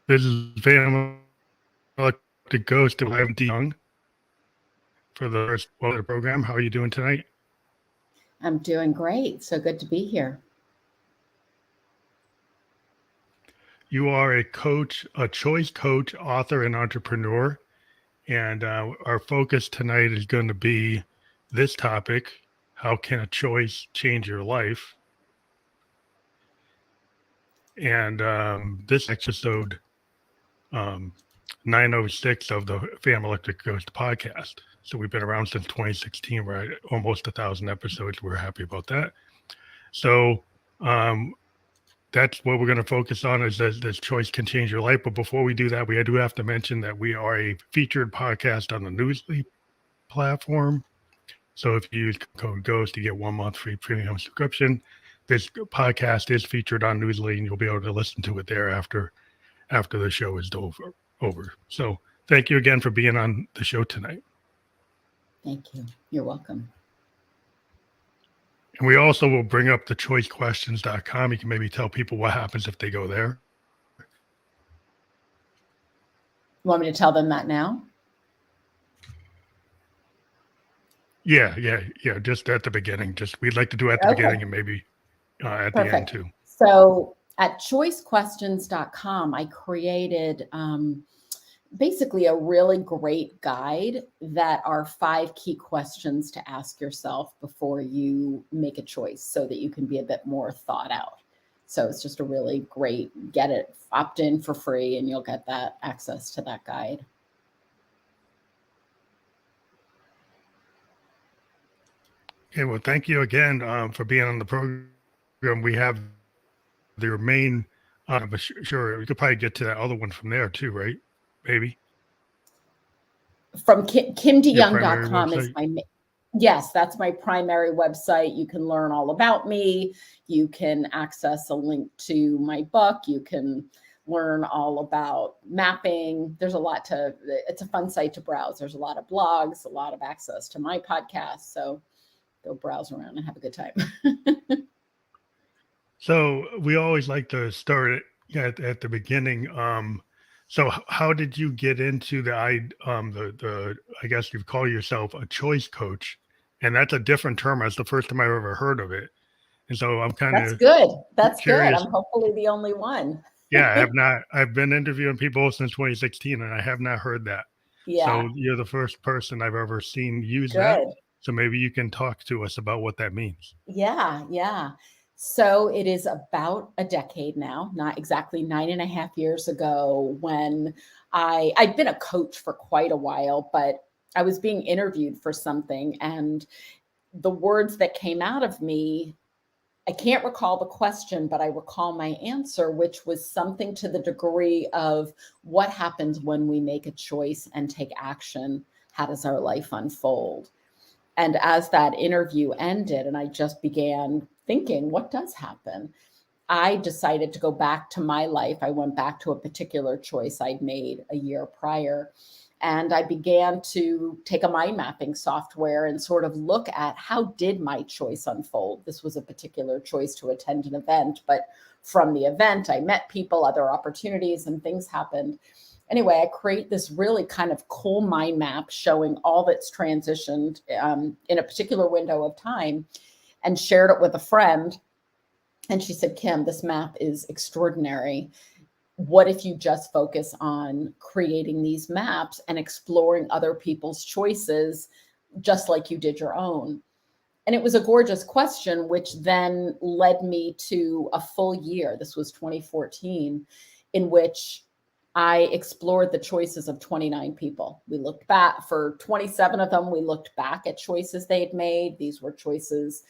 This is Family Electric Ghost of Kim DeYoung for the first of the program. How are you doing tonight? I'm doing great. So good to be here. You are a coach, a choice coach, author, and entrepreneur. And our focus tonight is going to be this topic: how can a choice change your life? And this episode um, 906 of the Family Electric Ghost podcast. So we've been around since 2016. We're at almost 1,000 episodes. We're happy about that. So um, that's what we're going to focus on is this choice can change your life. But before we do that, we do have to mention that we are a featured podcast on the Newsly platform. So if you use code GHOST, you get 1 month free premium subscription. This podcast is featured on Newsly, and you'll be able to listen to it there after the show is over. So thank you again for being on the show tonight. Thank you. You're welcome. And we also will bring up the choicequestions.com. You can maybe tell people what happens if they go there. You want me to tell them that now? Yeah. Just at the beginning. We'd like to do it at the beginning and maybe at Perfect. the end too. So at choicequestions.com, I created basically a really great guide that are 5 key questions to ask yourself before you make a choice so that you can be a bit more thought out. So it's just a really great, get it, opt in for free, and you'll get that access to that guide. Okay, well, thank you again for being on the program. We have your main, but sure, we could probably get to that other one from there too, right? Maybe. From kimdeyoung.com is yes, that's my primary website. You can learn all about me. You can access a link to my book. You can learn all about mapping. There's a lot it's a fun site to browse. There's a lot of blogs, a lot of access to my podcast. So go browse around and have a good time. So we always like to start at the beginning. So how did you get into the I guess you call yourself a choice coach, and that's a different term. That's the first time I've ever heard of it, and so I'm kind of That's curious. good. I'm hopefully the only one. Yeah, I have not. I've been interviewing people since 2016, and I have not heard that. Yeah. So you're the first person I've ever seen use that. So maybe you can talk to us about what that means. Yeah. So it is about a decade now, not exactly 9.5 years ago, when I'd been a coach for quite a while, but I was being interviewed for something, and the words that came out of me, I can't recall the question, but I recall my answer, which was something to the degree of, what happens when we make a choice and take action? How does our life unfold? And as that interview ended and I just began thinking, what does happen? I decided to go back to my life. I went back to a particular choice I'd made a year prior. And I began to take a mind mapping software and sort of look at, how did my choice unfold? This was a particular choice to attend an event, but from the event, I met people, other opportunities, and things happened. Anyway, I create this really kind of cool mind map showing all that's transitioned in a particular window of time, and shared it with a friend. And she said, Kim, this map is extraordinary. What if you just focus on creating these maps and exploring other people's choices just like you did your own? And it was a gorgeous question, which then led me to a full year. This was 2014, in which I explored the choices of 29 people. We looked back for 27 of them. We looked back at choices they'd made. These were choices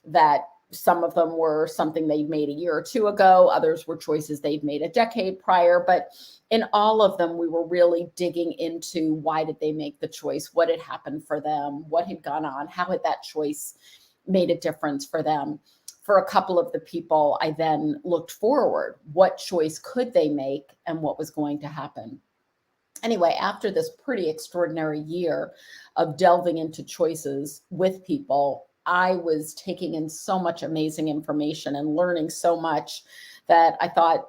that some of them were something they'd made a year or two ago. Others were choices they'd made a decade prior. But in all of them, we were really digging into, why did they make the choice? What had happened for them? What had gone on? How had that choice made a difference for them? For a couple of the people, I then looked forward. What choice could they make and what was going to happen? Anyway, after this pretty extraordinary year of delving into choices with people, I was taking in so much amazing information and learning so much that I thought,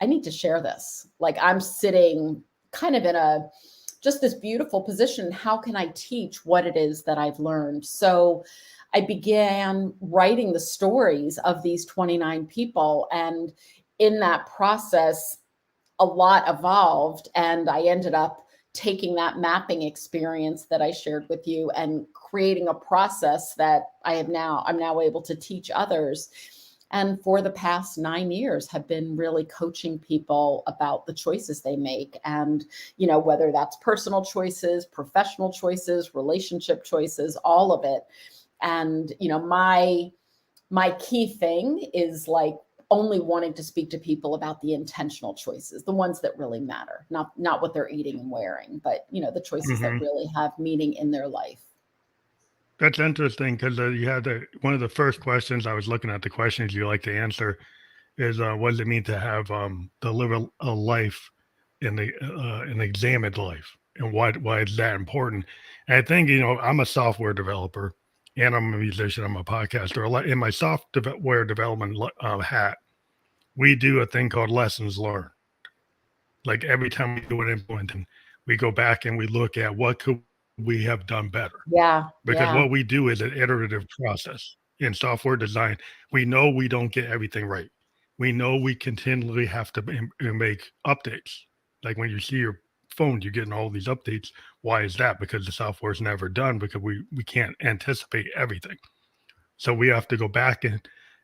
I need to share this. Like, I'm sitting kind of in just this beautiful position. How can I teach what it is that I've learned? So I began writing the stories of these 29 people. And in that process, a lot evolved. And I ended up taking that mapping experience that I shared with you and creating a process that I'm now able to teach others. And for the past 9 years have been really coaching people about the choices they make. And, whether that's personal choices, professional choices, relationship choices, all of it. And, my key thing is like only wanting to speak to people about the intentional choices, the ones that really matter, not what they're eating and wearing, but, the choices that really have meaning in their life. That's interesting because you had one of the first questions I was looking at the questions you like to answer is what does it mean to have to live a life in the an examined life, and why is that important? And I think I'm a software developer and I'm a musician. I'm a podcaster. In my software development hat, we do a thing called lessons learned. Like every time we do an implementing, we go back and we look at what could we have done better, Yeah. because Yeah. what we do is an iterative process in software design. We know we don't get everything right. We know we continually have to make updates. Like when you see your phone, you're getting all these updates. Why is that? Because the software is never done, because we can't anticipate everything. So we have to go back and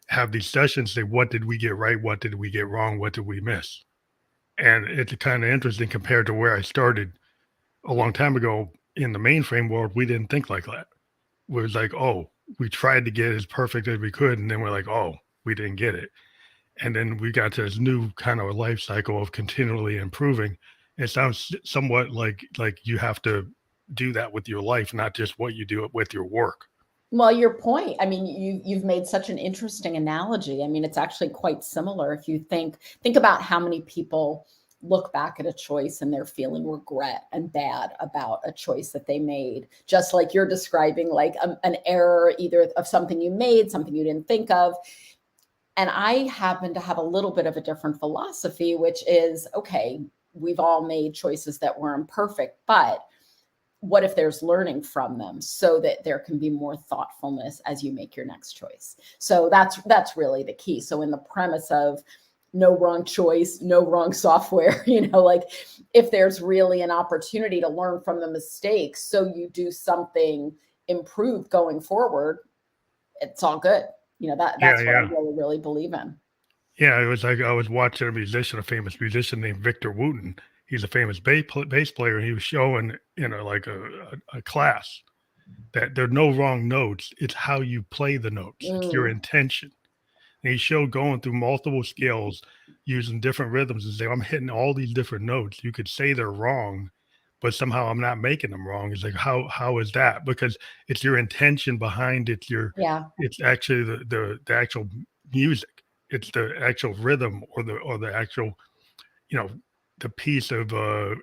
have these sessions, say, what did we get right? What did we get wrong? What did we miss? And it's kind of interesting compared to where I started a long time ago in the mainframe world. We didn't think like that. It was like, oh, we tried to get as perfect as we could, and then we're like, oh, we didn't get it. And then we got to this new kind of life cycle of continually improving. It sounds somewhat like you have to do that with your life, not just what you do with your work. Well, your point, I mean, you've made such an interesting analogy. I mean, it's actually quite similar. If you think about how many people look back at a choice and they're feeling regret and bad about a choice that they made, just like you're describing, like an error, either of something you made, something you didn't think of. And I happen to have a little bit of a different philosophy, which is, okay, we've all made choices that were imperfect, but what if there's learning from them so that there can be more thoughtfulness as you make your next choice? So that's really the key. So in the premise of no wrong choice, no wrong software, like if there's really an opportunity to learn from the mistakes so you do something improved going forward, it's all good. That's what I really, really believe in. Yeah, it was like I was watching a famous musician named Victor Wooten. He's a famous bass player, and he was showing in a class that there are no wrong notes. It's how you play the notes. It's your intention. And he showed going through multiple scales using different rhythms and say, I'm hitting all these different notes. You could say they're wrong, but somehow I'm not making them wrong. It's like, how is that? Because it's your intention behind it. Yeah. It's actually the actual music. It's the actual rhythm or the actual, the piece of the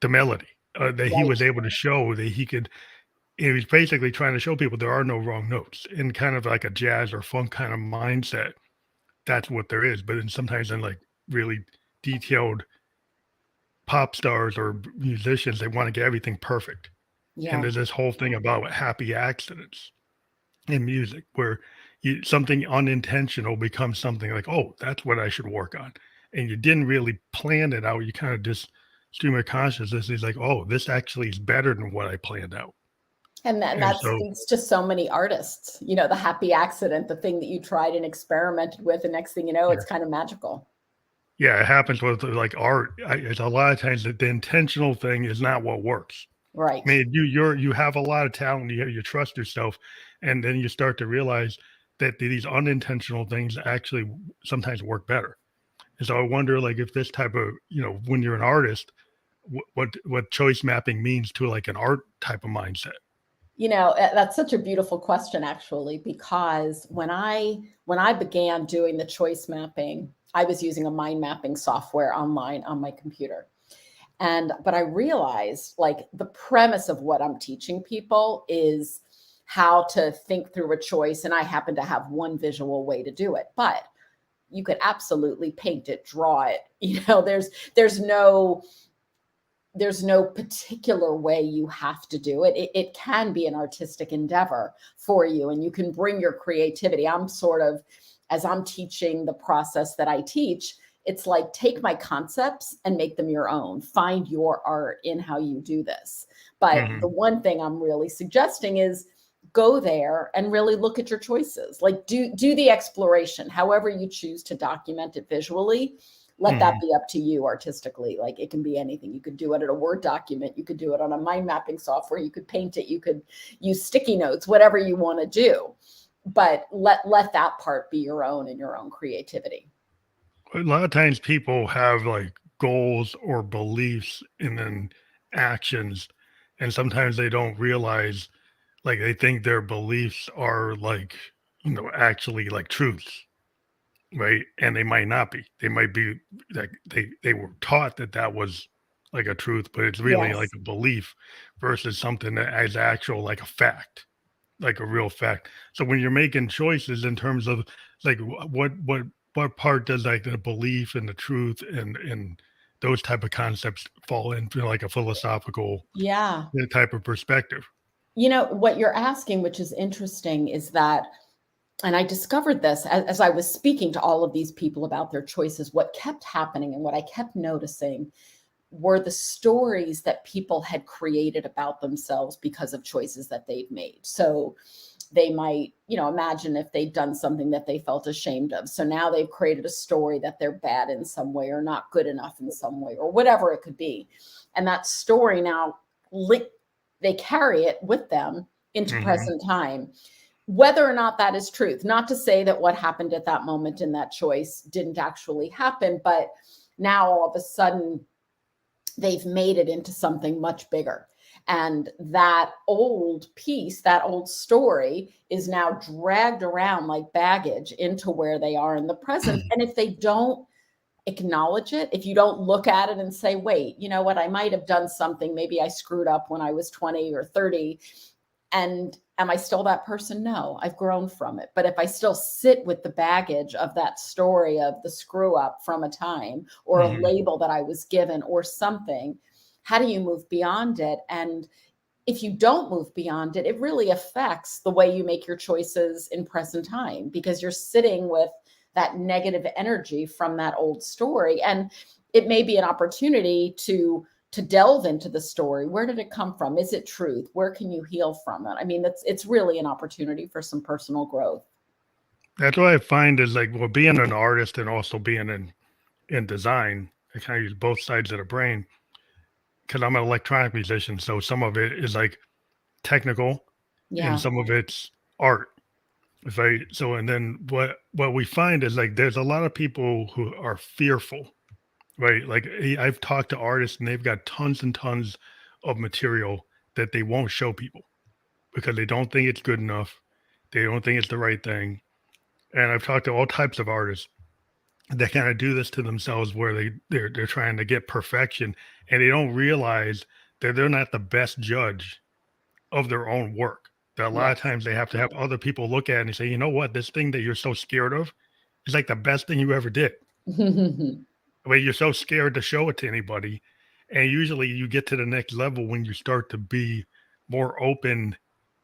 melody that he Right. was able to show that he was basically trying to show people there are no wrong notes in kind of like a jazz or funk kind of mindset. That's what there is. But then sometimes in like really detailed pop stars or musicians, they want to get everything perfect. And Yeah. there's this whole thing about happy accidents in music where something unintentional becomes something like, oh, that's what I should work on. And you didn't really plan it out. You kind of just stream of consciousness is like, oh, this actually is better than what I planned out. And And that so, speaks to so many artists, the happy accident, the thing that you tried and experimented with, and next thing you know, yeah. it's kind of magical. Yeah, it happens with like art. It's a lot of times that the intentional thing is not what works. I Right. mean, you have a lot of talent. You trust yourself, and then you start to realize that these unintentional things actually sometimes work better. And so I wonder, like, if this type of when you're an artist, what choice mapping means to like an art type of mindset. That's such a beautiful question, actually, because when I began doing the choice mapping, I was using a mind mapping software online on my computer. But I realized, like, the premise of what I'm teaching people is how to think through a choice. And I happen to have one visual way to do it. But you could absolutely paint it, draw it. There's no particular way you have to do it. It can be an artistic endeavor for you, and you can bring your creativity. As I'm teaching the process that I teach, it's like, take my concepts and make them your own. Find your art in how you do this. But Mm-hmm. the one thing I'm really suggesting is go there and really look at your choices. Like, do the exploration, however you choose to document it visually. Let that be up to you artistically. Like, it can be anything. You could do it in a Word document. You could do it on a mind mapping software. You could paint it. You could use sticky notes, whatever you want to do. But let that part be your own and your own creativity. A lot of times people have like goals or beliefs and then actions, and sometimes they don't realize, like, they think their beliefs are like, actually like truths, right? And they might not be. They might be like they were taught that that was like a truth, but it's really like Yes. a belief versus something that is actual, like a fact, like a real fact. So when you're making choices in terms of like what part does like the belief and the truth and those type of concepts fall into like a philosophical Yeah. type of perspective? What you're asking, which is interesting, is that, and I discovered this as I was speaking to all of these people about their choices, what kept happening and what I kept noticing were the stories that people had created about themselves because of choices that they'd made. So they might, imagine if they'd done something that they felt ashamed of. So now they've created a story that they're bad in some way or not good enough in some way or whatever it could be. And that story now, they carry it with them into Hmm. present time, whether or not that is truth. Not to say that what happened at that moment in that choice didn't actually happen, but now all of a sudden they've made it into something much bigger. And that old piece, that old story is now dragged around like baggage into where they are in the present. And if they don't acknowledge it, if you don't look at it and say, wait, you know what, I might have done something, maybe I screwed up when I was 20 or 30, and am I still that person? No, I've grown from it. But if I still sit with the baggage of that story of the screw up from a time or a Hmm. label that I was given or something, how do you move beyond it? And if you don't move beyond it, it really affects the way you make your choices in present time, because you're sitting with that negative energy from that old story. And it may be an opportunity to delve into the story. Where did it come from? Is it truth? Where can you heal from it? I mean, it's really an opportunity for some personal growth. That's what I find is like, well, being an artist and also being in design, I kind of use both sides of the brain because I'm an electronic musician. So some of it is like technical and Yeah. some of it's art. Right. So, and then what we find is like there's a lot of people who are fearful, right? Like I've talked to artists and they've got tons and tons of material that they won't show people because they don't think it's good enough. They don't think it's the right thing. And I've talked to all types of artists that kind of do this to themselves where they're trying to get perfection and they don't realize that they're not the best judge of their own work. That a lot of Yes. times they have to have other people look at it and say, you know what, this thing that you're so scared of is like the best thing you ever did. But you're so scared to show it to anybody. And usually you get to the next level when you start to be more open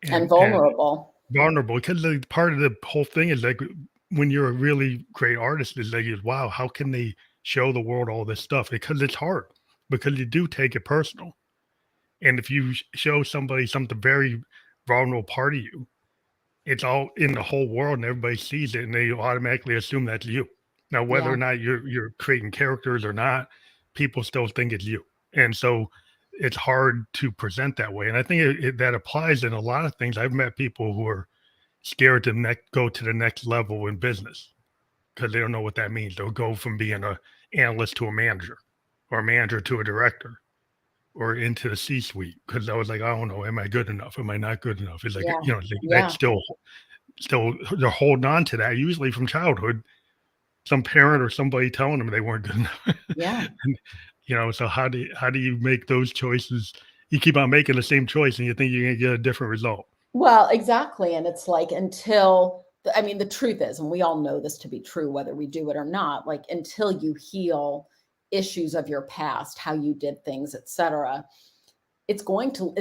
And and vulnerable. vulnerable. Because like, part of the whole thing is like when you're a really great artist, is like, wow, how can they show the world all this stuff? Because it's hard, because you do take it personal. And if you show somebody something very vulnerable part of you, it's all in the whole world and everybody sees it and they automatically assume that's you. Now, whether Yeah. or not you're creating characters or not, people still think it's you. And so it's hard to present that way. And I think that applies in a lot of things. I've met people who are scared to go to the next level in business because they don't know what that means. They'll go from being a analyst to a manager or a manager to a director or into the C-suite because I was like, I don't know, am I good enough? Am I not good enough? It's like, Yeah. that's Yeah. still they're holding on to that usually from childhood, some parent or somebody telling them they weren't good enough. Yeah. And, so how do you make those choices? You keep on making the same choice and you think you're gonna get a different result. Well, exactly. And it's like, until I mean, the truth is, and we all know this to be true, whether we do it or not, like until you heal issues of your past, how you did things, etc., it's going to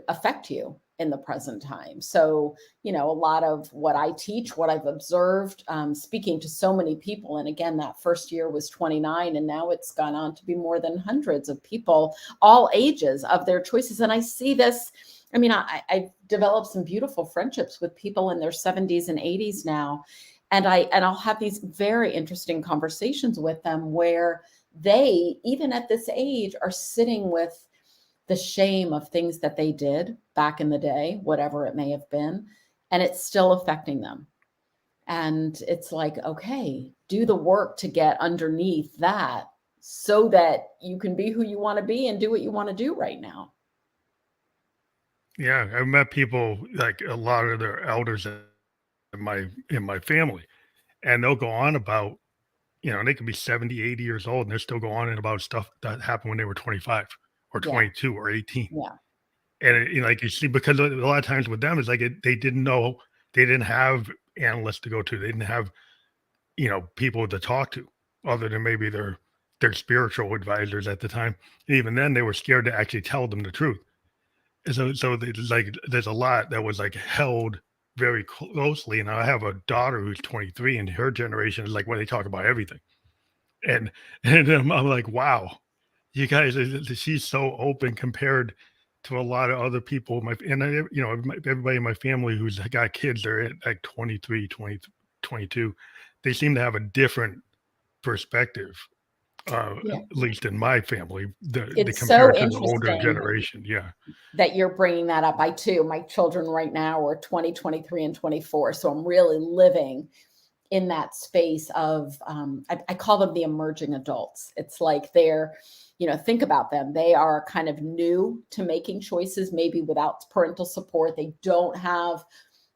affect you in the present time. So, a lot of what I teach, what I've observed, speaking to so many people, and again, that first year was 29, and now it's gone on to be more than hundreds of people, all ages, of their choices. And I see this. I mean, I've developed some beautiful friendships with people in their 70s and 80s now, and I'll have these very interesting conversations with them where they, even at this age, are sitting with the shame of things that they did back in the day, whatever it may have been, and it's still affecting them. And it's like, okay, do the work to get underneath that so that you can be who you want to be and do what you want to do right now. Yeah, I've met people, like a lot of their elders in my family, and they'll go on about, they could be 70, 80 years old, and they're still go on and about stuff that happened when they were 25 or Yeah. 22 or 18. Yeah. And like you see, because a lot of times with them, it's like they didn't know, they didn't have analysts to go to, they didn't have, people to talk to, other than maybe their spiritual advisors at the time. And even then, they were scared to actually tell them the truth. And so there's a lot that was like held very closely. And I have a daughter who's 23, and her generation is like when they talk about everything. And I'm like, wow, you guys, she's so open compared to a lot of other people. Everybody in my family who's got kids, they're at like 23, 20, 22. They seem to have a different perspective, Yeah. at least in my family, It's so compared to the older interesting generation. Yeah. that you're bringing that up. My children right now are 20, 23, and 24. So I'm really living in that space of, I call them the emerging adults. It's like they're, think about them. They are kind of new to making choices, maybe without parental support. They don't have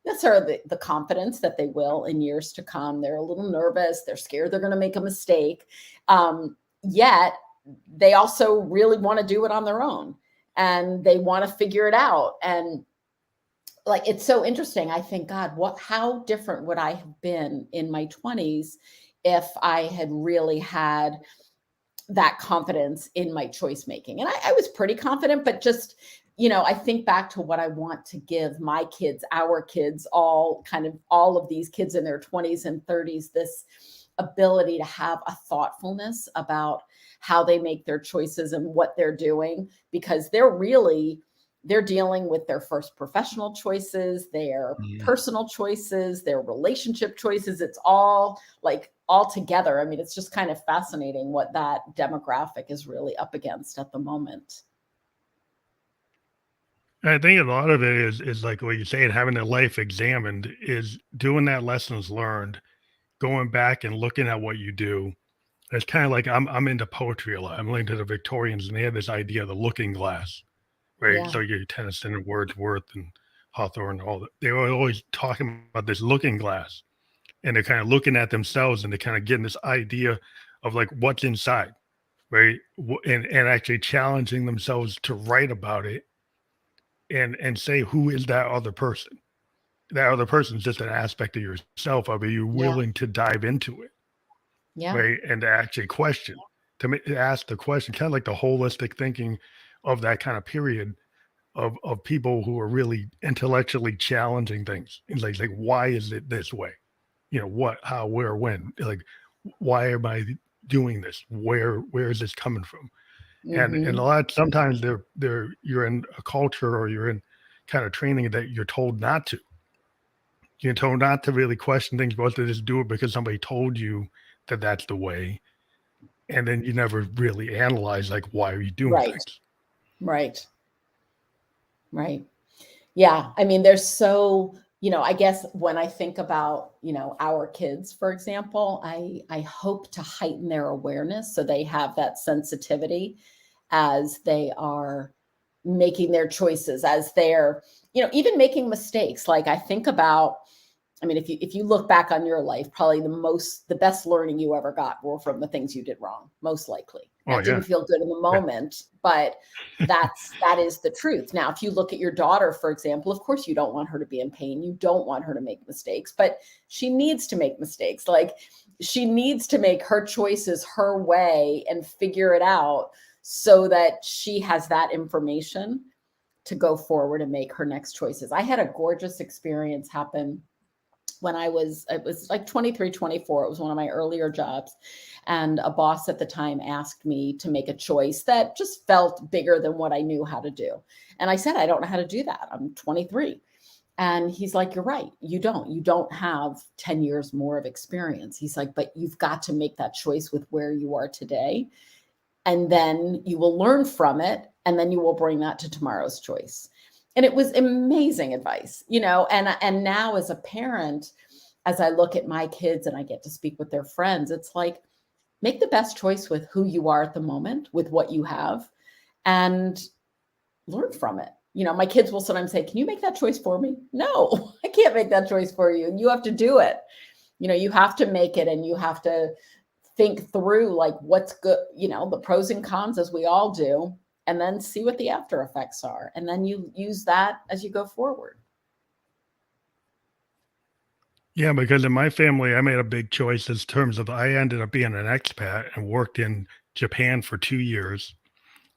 necessarily the confidence that they will in years to come. They're a little nervous. They're scared they're going to make a mistake. Yet they also really want to do it on their own, and they want to figure it out. And like, it's so interesting. I think, God, how different would I have been in my 20s if I had really had that confidence in my choice making? And I was pretty confident, but just, I think back to what I want to give my kids, our kids, all of these kids in their 20s and 30s, this ability to have a thoughtfulness about how they make their choices and what they're doing, because they're dealing with their first professional choices, their personal choices, their relationship choices. It's all together. I mean, it's just kind of fascinating what that demographic is really up against at the moment. I think a lot of it is like what you say, and having their life examined, is doing that lessons learned, going back and looking at what you do. It's kind of like I'm into poetry a lot. I'm into the Victorians, and they have this idea of the looking glass, right? Yeah. So you Tennyson and Wordsworth and Hawthorne, all that. They were always talking about this looking glass, and they're kind of looking at themselves, and they're kind of getting this idea of like what's inside, right? And actually challenging themselves to write about it and say, who is that other person? That other person is just an aspect of yourself. Are you Yeah. willing to dive into it, Yeah. right? And to actually question, to ask the question, kind of like the holistic thinking of that kind of period of people who are really intellectually challenging things. And like why is it this way? What, how, where, when? Like, why am I doing this? Where is this coming from? And Mm-hmm. sometimes you're in a culture, or you're in kind of training that you're told not to. You're told not to really question things, but to just do it because somebody told you that that's the way. And then you never really analyze, like, why are you doing Right. things? Right. Right. Yeah. I mean, there's so, I guess when I think about, our kids, for example, I hope to heighten their awareness so they have that sensitivity as they are making their choices, as they're, even making mistakes. Like I think about I mean, if you look back on your life, probably the best learning you ever got were from the things you did wrong, most likely. Oh That didn't yeah. feel good in the Yeah. moment, but that is the truth. Now, if you look at your daughter, for example, of course you don't want her to be in pain. You don't want her to make mistakes, but she needs to make mistakes. Like, she needs to make her choices her way and figure it out so that she has that information to go forward and make her next choices. I had a gorgeous experience happen when it was like 23, 24. It was one of my earlier jobs. And a boss at the time asked me to make a choice that just felt bigger than what I knew how to do. And I said, I don't know how to do that. I'm 23. And he's like, you're right. You don't have 10 years more of experience. He's like, but you've got to make that choice with where you are today. And then you will learn from it. And then you will bring that to tomorrow's choice. And it was amazing advice, and now as a parent, as I look at my kids and I get to speak with their friends, it's like, make the best choice with who you are at the moment, with what you have, and learn from it. My kids will sometimes say, can you make that choice for me? No, I can't make that choice for you. You have to do it. You have to make it, and you have to think through like what's good, the pros and cons, as we all do, and then see what the after effects are. And then you use that as you go forward. Yeah, because in my family, I made a big choice in terms of I ended up being an expat and worked in Japan for 2 years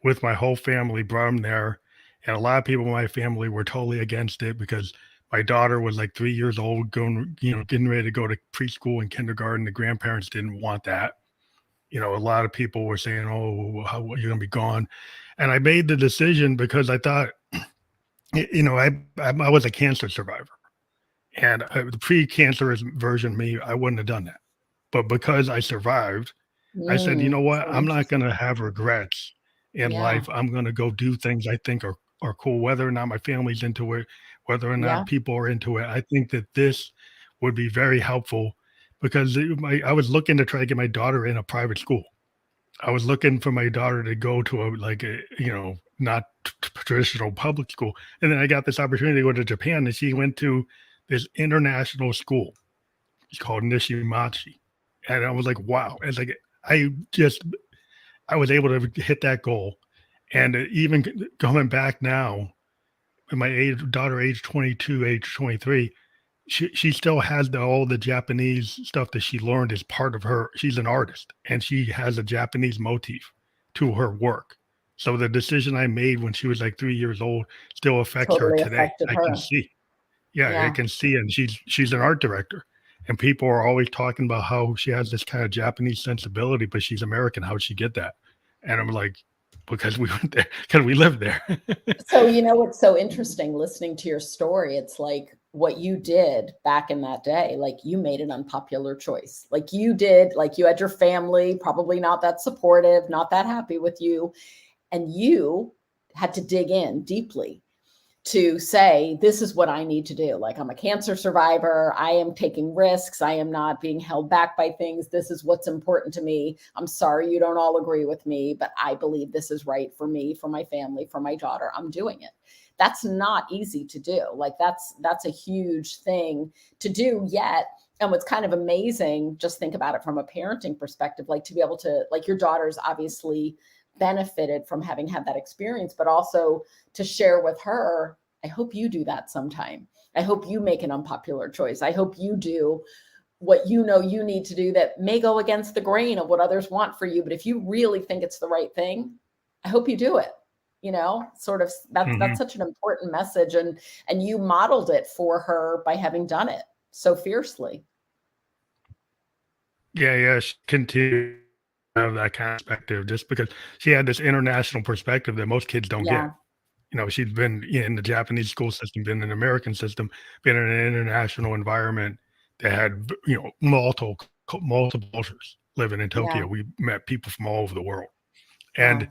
with my whole family, brought them there. And a lot of people in my family were totally against it because my daughter was like 3 years old, getting ready to go to preschool and kindergarten. The grandparents didn't want that. A lot of people were saying, "Oh, how you're going to be gone," and I made the decision because I thought, I was a cancer survivor, and the pre-cancerous version of me, I wouldn't have done that. But because I survived, I said, you know what? So I'm not going interesting. to have regrets in Yeah. life. I'm going to go do things I think are cool, whether or not my family's into it, whether or Yeah. not people are into it. I think that this would be very helpful because I was looking to try to get my daughter in a private school. I was looking for my daughter to go to not traditional public school. And then I got this opportunity to go to Japan, and she went to this international school. It's called Nishimachi. And I was like, wow. It's like, I just, I was able to hit that goal. And even coming back now, my daughter, age 22, age 23, she still has all the Japanese stuff that she learned as part of her. She's an artist and she has a Japanese motif to her work. So the decision I made when she was like 3 years old still affects her Totally today. affected I can her. see. Yeah, I Yeah. can see, and she's an art director, and people are always talking about how she has this kind of Japanese sensibility, but she's American. How'd she get that? And I'm like, because we went there, because we lived there. So, what's so interesting listening to your story? It's like what you did back in that day, like you made an unpopular choice. Like you did, like you had your family, probably not that supportive, not that happy with you. And you had to dig in deeply to say, this is what I need to do. Like, I'm a cancer survivor. I am taking risks. I am not being held back by things. This is what's important to me. I'm sorry you don't all agree with me, but I believe this is right for me, for my family, for my daughter. I'm doing it. That's not easy to do. Like that's a huge thing to do yet. And what's kind of amazing, just think about it from a parenting perspective, like to be able to, like your daughter's obviously benefited from having had that experience, but also to share with her, I hope you do that sometime. I hope you make an unpopular choice. I hope you do what you know you need to do that may go against the grain of what others want for you. But if you really think it's the right thing, I hope you do it. Sort of that's Hmm. such an important message. And you modeled it for her by having done it so fiercely. Yeah, yeah, she continued to have that kind of perspective just because she had this international perspective that most kids don't get. Yeah. She's been in the Japanese school system, been in the American system, been in an international environment that had, multiple cultures living in Yeah. Tokyo. We met people from all over the world. And Wow.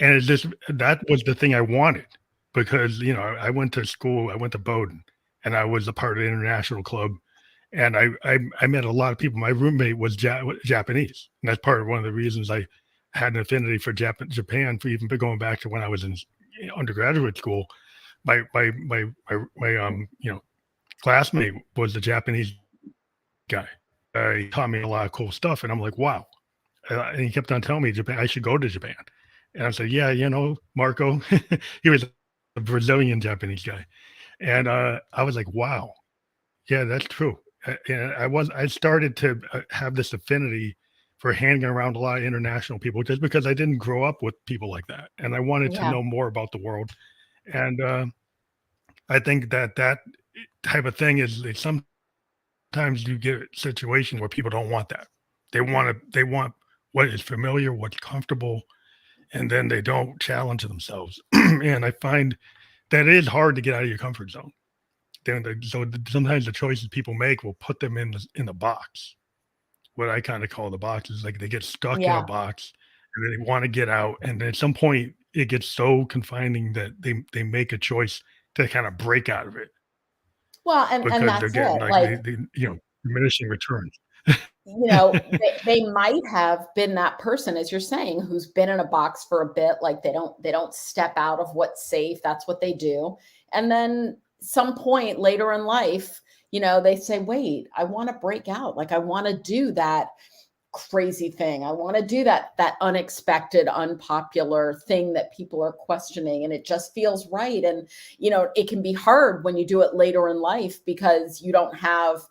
and it's just that was the thing I wanted because, I went to school, I went to Bowdoin and I was a part of the international club. And I met a lot of people. My roommate was Japanese. And that's part of one of the reasons I had an affinity for Japan for even going back to when I was in undergraduate school. My classmate was a Japanese guy. He taught me a lot of cool stuff, and I'm like, wow. And he kept on telling me Japan, I should go to Japan. And I said, yeah, Marco, he was a Brazilian Japanese guy. And I was like, wow, yeah, that's true. And I started to have this affinity for hanging around a lot of international people just because I didn't grow up with people like that. And I wanted to Yeah. know more about the world. And I think that type of thing is sometimes you get a situation where people don't want that. They want what is familiar, what's comfortable, and then they don't challenge themselves. And I find that it is hard to get out of your comfort zone. Sometimes the choices people make will put them in the box. What I kind of call the box is like they get stuck in a Yeah. box and then they want to get out. And then at some point it gets so confining that they make a choice to kind of break out of it Well, and because they're that's getting it. like Like, diminishing returns. they might have been that person, as you're saying, who's been in a box for a bit, like they don't step out of what's safe. That's what they do. And then some point later in life, they say, wait, I want to break out. Like, I want to do that crazy thing. I want to do that unexpected, unpopular thing that people are questioning, and it just feels right. And it can be hard when you do it later in life because you don't have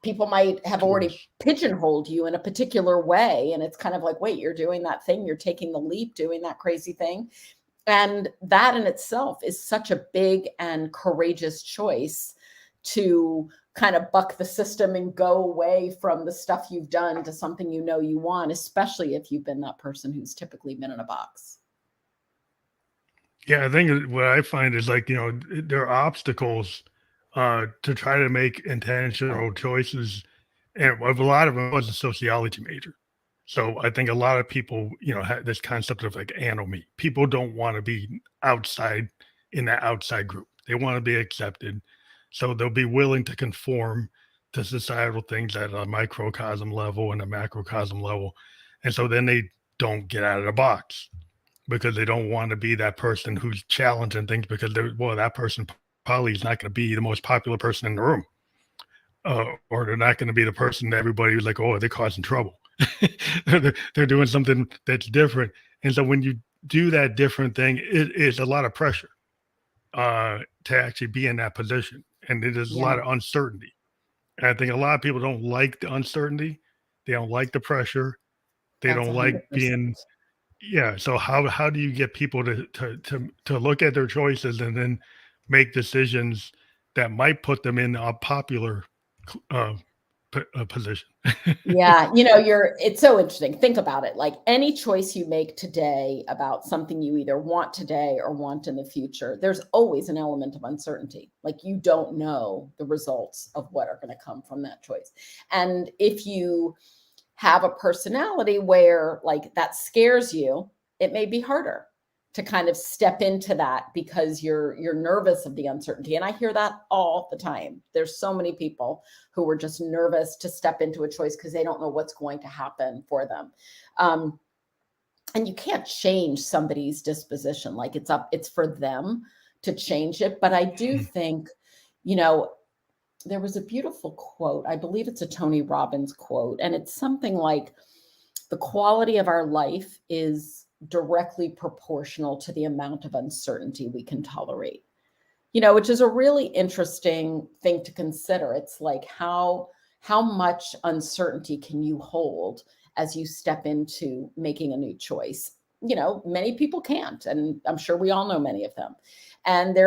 people might have already Tools. pigeonholed you in a particular way, and it's kind of like, wait, you're doing that thing, you're taking the leap, doing that crazy thing. And that in itself is such a big and courageous choice to kind of buck the system and go away from the stuff you've done to something you want, especially if you've been that person who's typically been in a box. Yeah, I think what I find is like, there are obstacles to try to make intentional choices. And a lot of them was a sociology major. So I think a lot of people, have this concept of like anomy. People don't want to be outside in that outside group. They want to be accepted. So they'll be willing to conform to societal things at a microcosm level and a macrocosm level. And so then they don't get out of the box because they don't want to be that person who's challenging things because that person probably is not going to be the most popular person in the room. Or they're not going to be the person that everybody was like, oh, they're causing trouble. They're doing something that's different. And so when you do that different thing, it is a lot of pressure to actually be in that position. And it is a Yeah, lot of uncertainty. And I think a lot of people don't like the uncertainty. They don't like the pressure. They that's don't like 100%. being, yeah. So how do you get people to look at their choices and then make decisions that might put them in a popular uh, position? Yeah, it's so interesting. Think about it. Like, any choice you make today about something you either want today or want in the future, there's always an element of uncertainty. Like, you don't know the results of what are going to come from that choice. And if you have a personality where like that scares you, it may be harder to kind of step into that because you're nervous of the uncertainty. And I hear that all the time. There's so many people who are just nervous to step into a choice because they don't know what's going to happen for them. um, and you can't change somebody's disposition. Like, it's for them to change it. But I do think, you know there was a beautiful quote. I believe it's a Tony Robbins quote, and it's something like, the quality of our life is directly proportional to the amount of uncertainty we can tolerate. Which is a really interesting thing to consider. It's like, how much uncertainty can you hold as you step into making a new choice? Many people can't, and I'm sure we all know many of them. And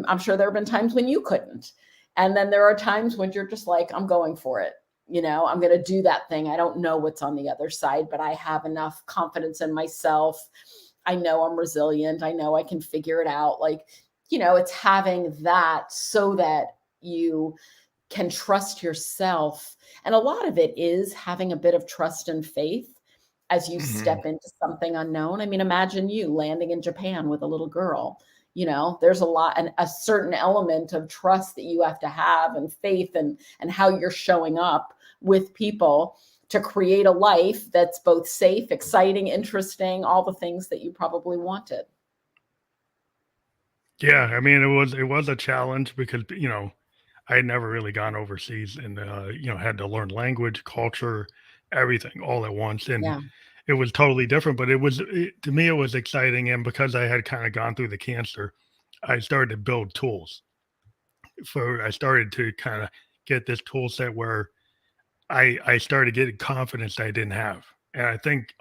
I'm sure there have been times when you couldn't. And then there are times when you're just like, I'm going for it. I'm going to do that thing. I don't know what's on the other side, but I have enough confidence in myself. I know I'm resilient. I know I can figure it out. Like, it's having that so that you can trust yourself. And a lot of it is having a bit of trust and faith as you Mhm. step into something unknown. I mean, imagine you landing in Japan with a little girl. There's a lot, and a certain element of trust that you have to have, and faith, and how you're showing up with people to create a life that's both safe, exciting, interesting, all the things that you probably wanted. Yeah, I mean, it was a challenge because I had never really gone overseas and, had to learn language, culture, everything all at once. And Yeah. it was totally different, but to me, it was exciting. And because I had kind of gone through the cancer, I started to build tools. I started to kind of get this tool set where I started getting confidence I didn't have. And I think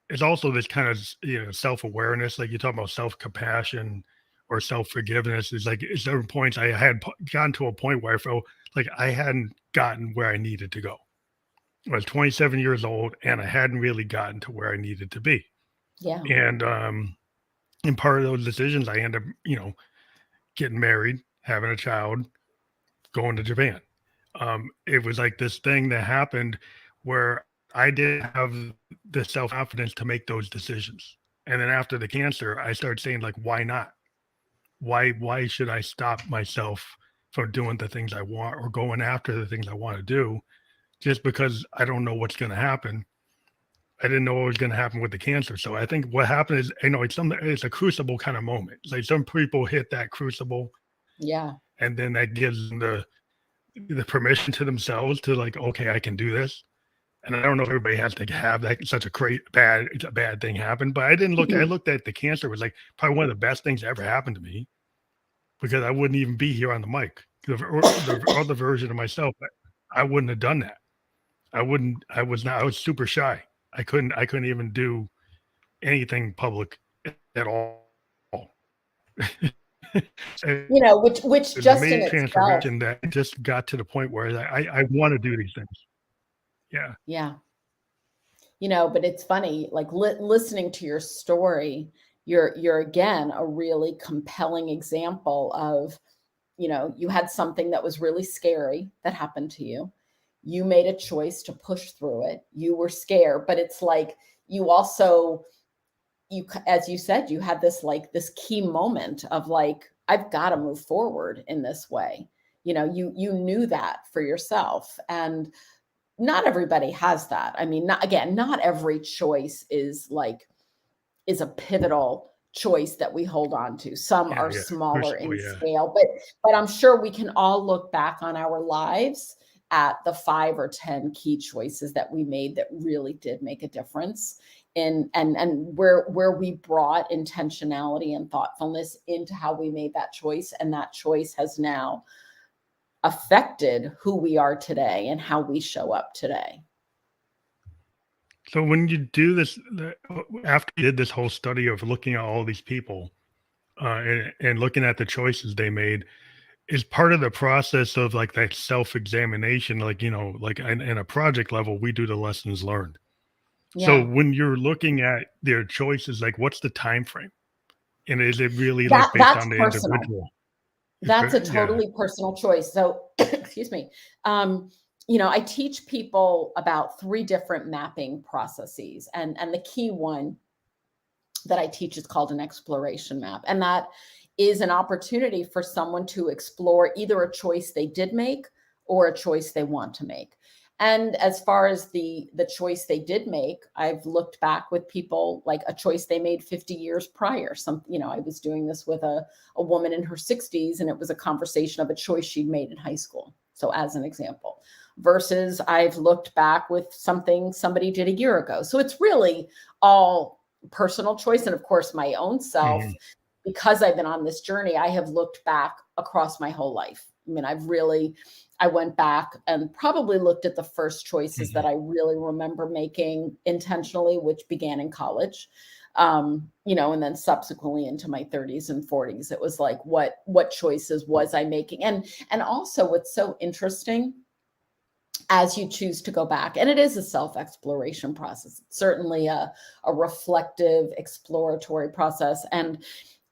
it's also this kind of self awareness, like you talk about self compassion or self forgiveness. Is like at certain points I had gotten to a point where I felt like I hadn't gotten where I needed to go. I was 27 years old and I hadn't really gotten to where I needed to be. Yeah. And in part of those decisions, I ended up, getting married, having a child, going to Japan. It was like this thing that happened where I didn't have the self confidence to make those decisions. And then after the cancer, I started saying, like, why not? Why should I stop myself from doing the things I want or going after the things I want to do just because I don't know what's going to happen? I didn't know what was going to happen with the cancer. So I think what happened is, it's a crucible kind of moment. It's like some people hit that crucible Yeah. and then that gives them the permission to themselves to like, okay, I can do this. And I don't know if everybody has to have that such a it's a bad thing happen, but I looked at the cancer was like probably one of the best things that ever happened to me because I wouldn't even be here on the mic. The other version of myself, I wouldn't have done that. I was super shy. I couldn't even do anything public at all. And Which the just in major itself. transformation that just got to the point where I want to do these things. Yeah. Yeah. But it's funny, like listening to your story, you're again a really compelling example of, you had something that was really scary that happened to you. You made a choice to push through it. You were scared, but it's like you also, as you said, you had this key moment of like, I've got to move forward in this way. You knew that for yourself, and not everybody has that. I mean, not every choice is a pivotal choice that we hold on to. Some Yeah, are yeah. smaller Crucible, in yeah. scale, but I'm sure we can all look back on our lives at the 5 or 10 key choices that we made that really did make a difference in and where we brought intentionality and thoughtfulness into how we made that choice, and that choice has now affected who we are today and how we show up today. So when you do this, after you did this whole study of looking at all these people and looking at the choices they made, is part of the process of like that self-examination, like, like in a project level, we do the lessons learned. So Yeah. when you're looking at their choices, like what's the time frame? And is it really like based That's on the personal. individual? That's a Yeah. totally personal choice. So, excuse me. I teach people about 3 different mapping processes, and the key one that I teach is called an exploration map, and that is an opportunity for someone to explore either a choice they did make or a choice they want to make. And as far as the choice they did make, I've looked back with people like a choice they made 50 years prior. I was doing this with a woman in her 60s, and it was a conversation of a choice she'd made in high school. So as an example, versus I've looked back with something somebody did a year ago. So it's really all personal choice. And of course, my own self, Mhm. because I've been on this journey, I have looked back across my whole life. I mean, I went back and probably looked at the first choices Mhm. that I really remember making intentionally, which began in college. And then subsequently into my 30s and 40s, it was like, what choices was I making? And also what's so interesting, as you choose to go back, and it is a self-exploration process. It's certainly a reflective, exploratory process. And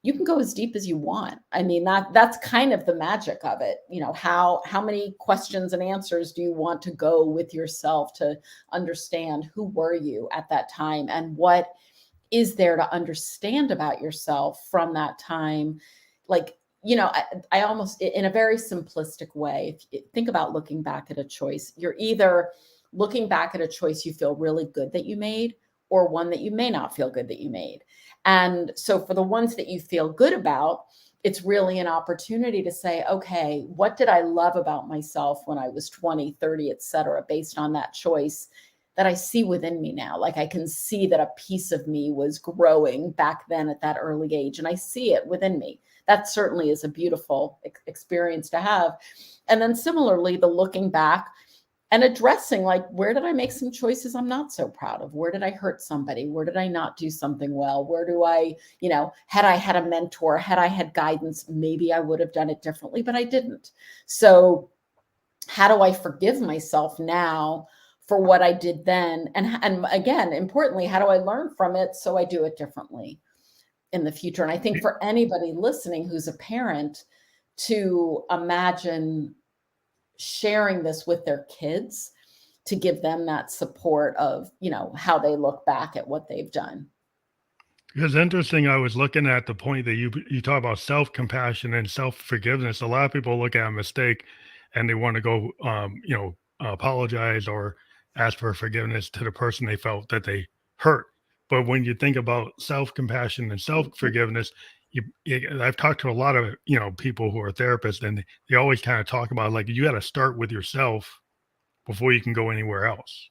you can go as deep as you want. I mean, that's kind of the magic of it. How many questions and answers do you want to go with yourself to understand who were you at that time, and what is there to understand about yourself from that time? Like, I almost, in a very simplistic way, if you think about looking back at a choice, you're either looking back at a choice you feel really good that you made, or one that you may not feel good that you made. And so for the ones that you feel good about, it's really an opportunity to say, okay, what did I love about myself when I was 20, 30, et cetera, based on that choice that I see within me now? Like I can see that a piece of me was growing back then at that early age, and I see it within me. That certainly is a beautiful experience to have. And then similarly, the looking back and addressing, like, where did I make some choices I'm not so proud of? Where did I hurt somebody? Where did I not do something well? Where do I, had I had a mentor, had I had guidance, maybe I would have done it differently, but I didn't. So how do I forgive myself now for what I did then? And again, importantly, how do I learn from it so I do it differently in the future? And I think for anybody listening who's a parent, to imagine sharing this with their kids, to give them that support of, how they look back at what they've done. It's interesting. I was looking at the point that you talk about self-compassion and self-forgiveness. A lot of people look at a mistake and they want to go, apologize or ask for forgiveness to the person they felt that they hurt. But when you think about self-compassion and self-forgiveness, I've talked to a lot of people who are therapists, and they always kind of talk about, like, you got to start with yourself before you can go anywhere else.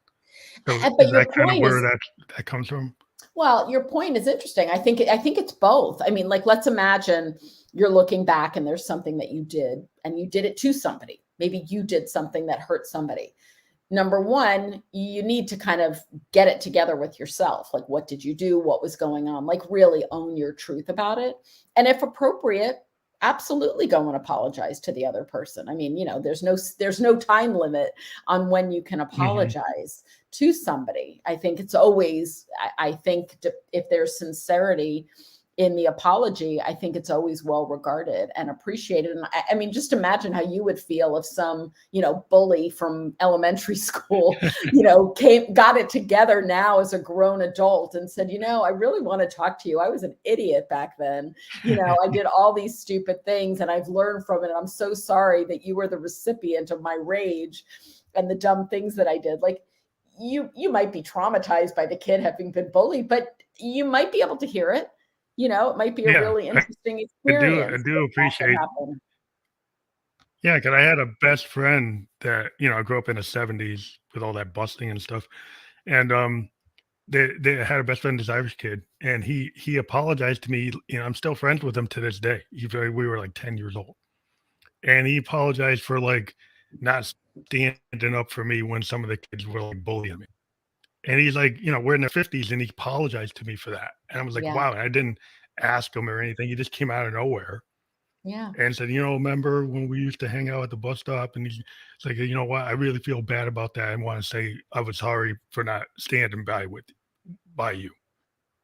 So But is your that kind of point where is, that comes from? well, your point is interesting. I think it's both. I mean, like, let's imagine you're looking back and there's something that you did and you did it to somebody. Maybe you did something that hurt somebody. Number one, you need to kind of get it together with yourself. Like, what did you do? What was going on? Like, really own your truth about it. And if appropriate, absolutely go and apologize to the other person. I mean, there's no time limit on when you can Hmm. apologize to somebody. I think it's always, I think if there's sincerity in the apology, I think it's always well regarded and appreciated. And I mean, just imagine how you would feel if some, bully from elementary school, got it together now as a grown adult and said, I really want to talk to you. I was an idiot back then. I did all these stupid things and I've learned from it. And I'm so sorry that you were the recipient of my rage and the dumb things that I did. Like, you might be traumatized by the kid having been bullied, but you might be able to hear it. It might be a Yeah, really interesting I experience do if that could appreciate. happen. Yeah, because I had a best friend that I grew up in the '70s with all that busting and stuff, and they had a best friend, this Irish kid, and he apologized to me. I'm still friends with him to this day. We were like 10 years old, and he apologized for, like, not standing up for me when some of the kids were, like, bullying me. And he's like, we're in the 50s, and he apologized to me for that. And I was like, Yeah. wow, I didn't ask him or anything. He just came out of nowhere Yeah. and said, remember when we used to hang out at the bus stop? And he's like, you know what? I really feel bad about that. I want to say I was sorry for not standing by you.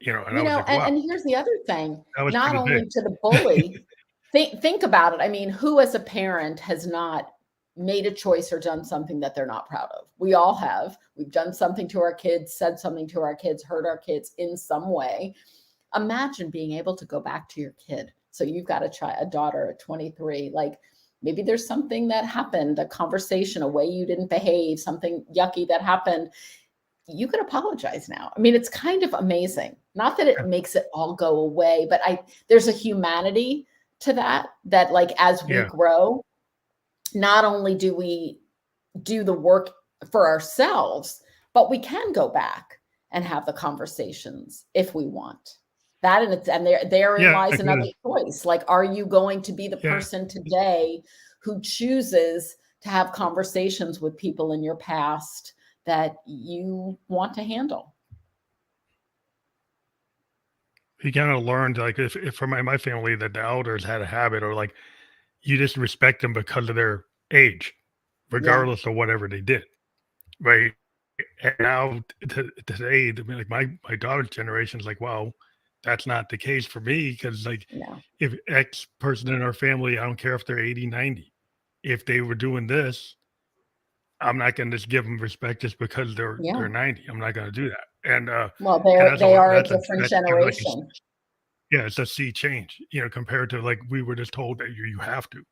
And I was like, wow, And here's the other thing, that was not pretty big. only to the bully, think about it. I mean, who as a parent has not made a choice or done something that they're not proud of? We all have. We've done something to our kids, said something to our kids, hurt our kids in some way. Imagine being able to go back to your kid. So you've got a daughter at 23, like, maybe there's something that happened, a conversation, a way you didn't behave, something yucky that happened. You can apologize now. I mean, it's kind of amazing. Not that it makes it all go away, but there's a humanity to that, like, as we Yeah. grow, not only do we do the work for ourselves, but we can go back and have the conversations if we want. That, and therein Yeah. lies another Because, choice. Like, are you going to be the yeah. person today who chooses to have conversations with people in your past that you want to handle? He kind of learned, like, if for my family, that the elders had a habit, or like, you just respect them because of their age, Yeah, regardless of whatever they did. Right. And now today, like, my daughter's generation is like, well, that's not the case for me, because, like, no, if X person in our family, I don't care if they're 80, 90, if they were doing this, I'm not going to just give them respect just because they're yeah. 90. I'm not going to do that. Well, And they are a different that's kind of like generation. yeah, it's a sea change, compared to, like, we were just told that you have to.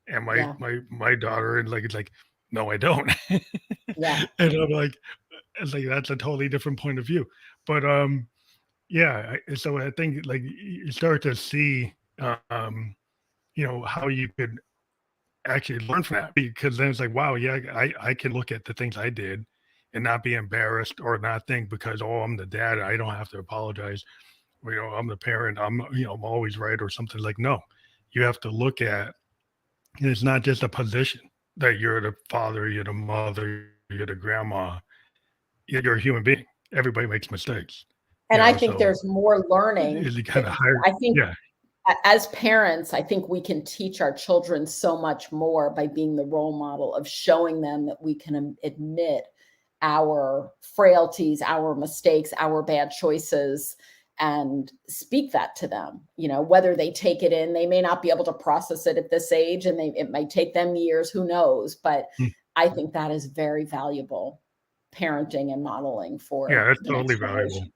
And Yeah, my daughter, and, like, it's like, no, I don't. yeah, And I'm like, it's like, that's a totally different point of view. But yeah, so I think, like, you start to see, um how you could actually learn from that, because then it's like, wow, yeah, I can look at the things I did and not be embarrassed or not think because, oh, I'm the dad, I don't have to apologize. Or, I'm the parent, I'm always right or something. Like, no, you have to look at, and it's not just a position that you're the father, you're the mother, you're the grandma, you're a human being. Everybody makes mistakes, And I think so there's more learning. is it kind of hard? I think Yeah. as parents, I think we can teach our children so much more by being the role model of showing them that we can admit our frailties, our mistakes, our bad choices, and speak that to them. Whether they take it in, they may not be able to process it at this age, and it might take them years, who knows? But Mm. I think that is very valuable parenting and modeling Yeah, for that's the totally next valuable. generation.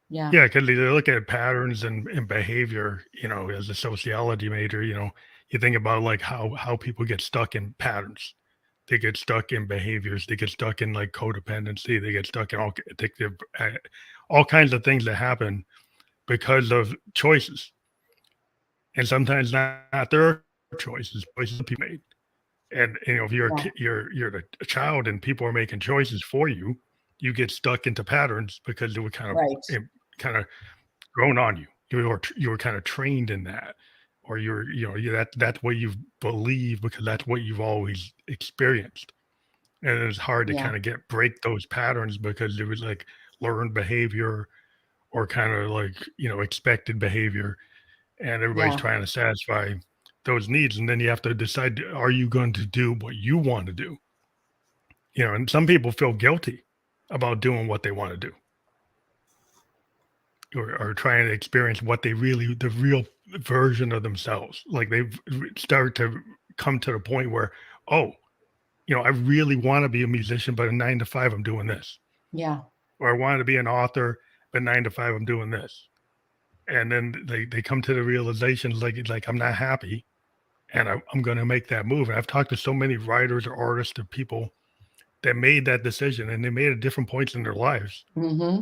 Yeah. Yeah, because they look at patterns and behavior, as a sociology major, you think about like how people get stuck in patterns. They get stuck in behaviors. They get stuck in like codependency. They get stuck in all addictive, all kinds of things that happen because of choices. And sometimes not their choices people made. And if you're a Yeah. you're a child and people are making choices for you, you get stuck into patterns because they were Right. kind of grown on you. You were kind of trained in that, or that's what you believe because that's what you've always experienced. And it's hard to Yeah. kind of break those patterns because it was like learned behavior or kind of like expected behavior, and everybody's Yeah. trying to satisfy those needs, and then you have to decide, are you going to do what you want to do? And some people feel guilty about doing what they want to do, or trying to experience what the real version of themselves. Like they start to come to the point where, oh, I really want to be a musician, but at 9 to 5, I'm doing this. Yeah. Or I wanted to be an author, but 9 to 5, I'm doing this. And then they come to the realization, like I'm not happy, and I'm going to make that move. And I've talked to so many writers or artists or people that made that decision, and they made it at different points in their lives. Hmm.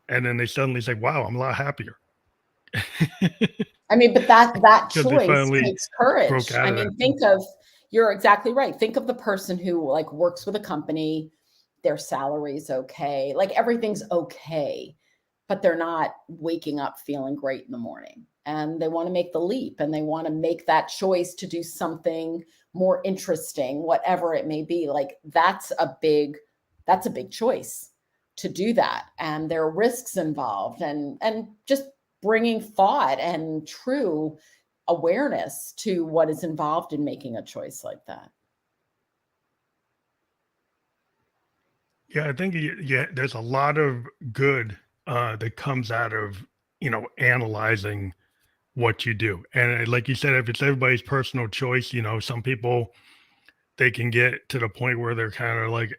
And then they suddenly say, wow, I'm a lot happier. I mean, but that Because they choice finally takes broke courage. out I of that. mean, you're exactly right. Think of the person who like works with a company, their salary's okay, like everything's okay, but they're not waking up feeling great in the morning. And they want to make the leap, and they want to make that choice to do something more interesting, whatever it may be. Like that's a big choice to do that. And there are risks involved, and just bringing thought and true awareness to what is involved in making a choice like that. Yeah, I think there's a lot of good that comes out of analyzing what you do, and like you said, if it's everybody's personal choice, some people, they can get to the point where they're kind of like,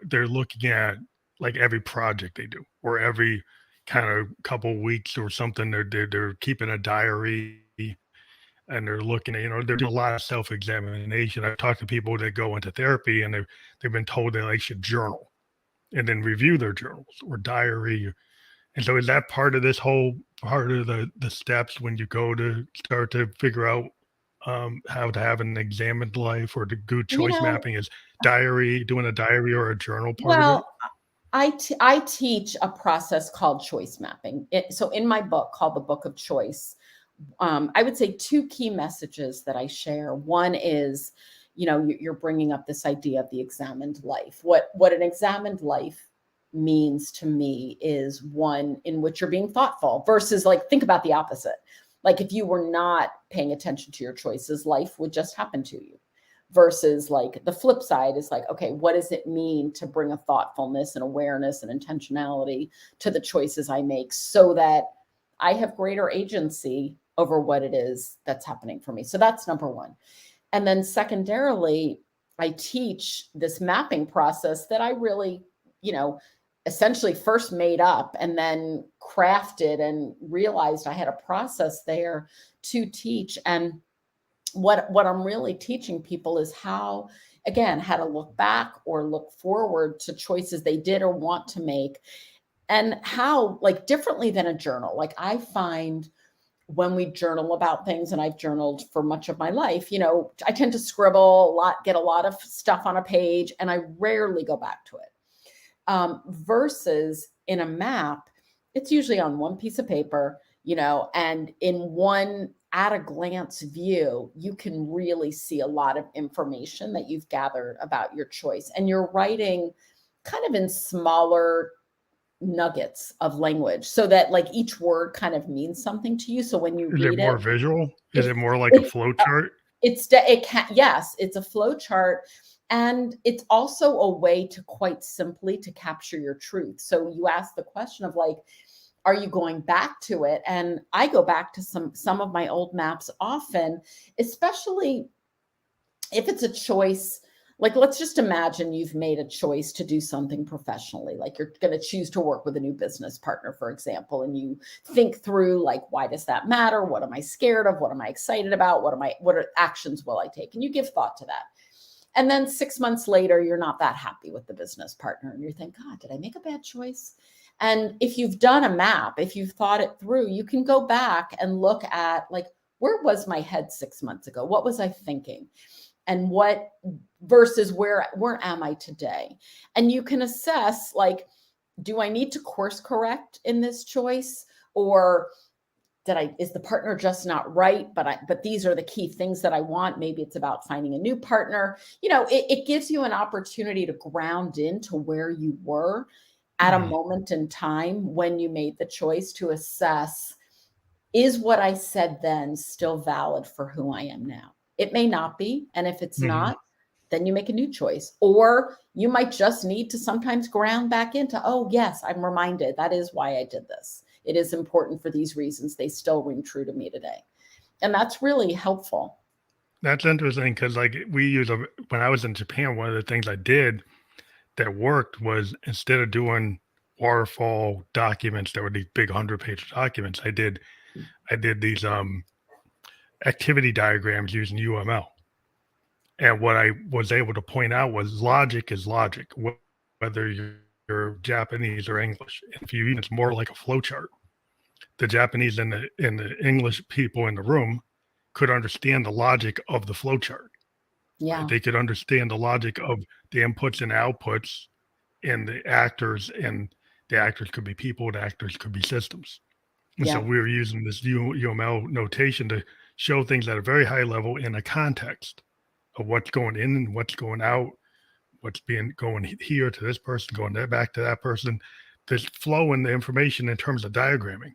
they're looking at like every project they do, or every kind of couple weeks or something. They're keeping a diary, and they're looking at, they're doing a lot of self-examination. I've talked to people that go into therapy, and they've been told they should journal and then review their journals or diary. And so is that part of this whole part of the steps when you go to start to figure out how to have an examined life or the good You choice know, mapping? Is doing a diary or a journal part of it? well, I teach a process called choice mapping. So in my book called The Book of Choice, I would say two key messages that I share. One is, you're bringing up this idea of the examined life. What an examined life means to me is one in which you're being thoughtful versus like, think about the opposite. Like if you were not paying attention to your choices, life would just happen to you. Versus like the flip side is like, okay, what does it mean to bring a thoughtfulness and awareness and intentionality to the choices I make so that I have greater agency over what it is that's happening for me. So that's number one. And then secondarily, I teach this mapping process that I really, essentially first made up and then crafted and realized I had a process there to teach. And what I'm really teaching people is how to look back or look forward to choices they did or want to make, and how, like, differently than a journal. Like I find when we journal about things, and I've journaled for much of my life, I tend to scribble a lot, get a lot of stuff on a page, and I rarely go back to it. Versus in a map, it's usually on one piece of paper, and in one at a glance view, you can really see a lot of information that you've gathered about your choice. And you're writing kind of in smaller nuggets of language so that like each word kind of means something to you. So when you Is it read more it, visual? Is it's, it more like a it's, flow chart? yes, it's a flow chart. And it's also a way to quite simply to capture your truth. So you ask the question of like, are you going back to it? And I go back to some of my old maps often, especially if it's a choice. Like, let's just imagine you've made a choice to do something professionally, like you're going to choose to work with a new business partner, for example, and you think through like, why does that matter? What am I scared of? What am I excited about? What are actions will I take? And you give thought to that. And then 6 months later, you're not that happy with the business partner. And you think, God, did I make a bad choice? And if you've done a map, if you've thought it through, you can go back and look at like, where was my head 6 months ago? What was I thinking? And what versus where am I today? And you can assess like, do I need to course correct in this choice? Or is the partner just not right? But these are the key things that I want. Maybe it's about finding a new partner. It gives you an opportunity to ground into where you were at a moment in time when you made the choice, to assess, is what I said then still valid for who I am now? It may not be. And if it's not, then you make a new choice. Or you might just need to sometimes ground back into, oh, yes, I'm reminded that is why I did this. It is important for these reasons. They still ring true to me today. And that's really helpful. That's interesting because like when I was in Japan, one of the things I did that worked was, instead of doing waterfall documents that were these big 100-page documents, I did these activity diagrams using UML. And what I was able to point out was logic is logic, whether you're Japanese or English. If you it's more like a flow chart. The Japanese and the English people in the room could understand the logic of the flow chart. Yeah. Right? They could understand the logic of the inputs and outputs and the actors could be people, the actors could be systems. And so we were using this UML notation to show things at a very high level in a context of what's going in and what's going out, what's going here to this person, going there back to that person. There's flow in the information in terms of diagramming.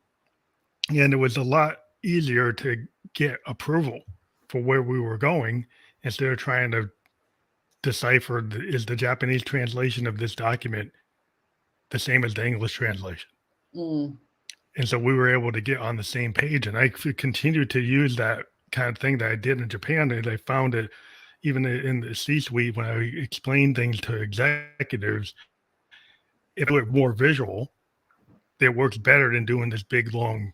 And it was a lot easier to get approval for where we were going, instead of trying to decipher, is the Japanese translation of this document the same as the English translation? And so we were able to get on the same page. And I continued to use that kind of thing that I did in Japan. And I found it even in the C-suite, when I explained things to executives, if it were more visual, it works better than doing this big, long,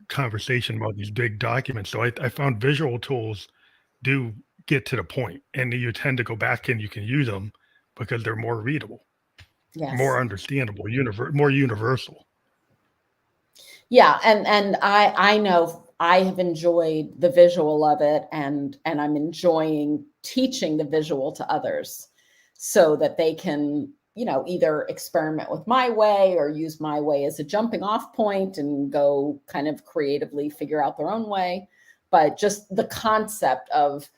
conversation about these big documents. So I found visual tools do get to the point, and you tend to go back and you can use them because they're more readable, more understandable, more universal. Yeah. And I know I have enjoyed the visual of it, and I'm enjoying teaching the visual to others so that they can, either experiment with my way or use my way as a jumping off point and go kind of creatively figure out their own way. But just the concept of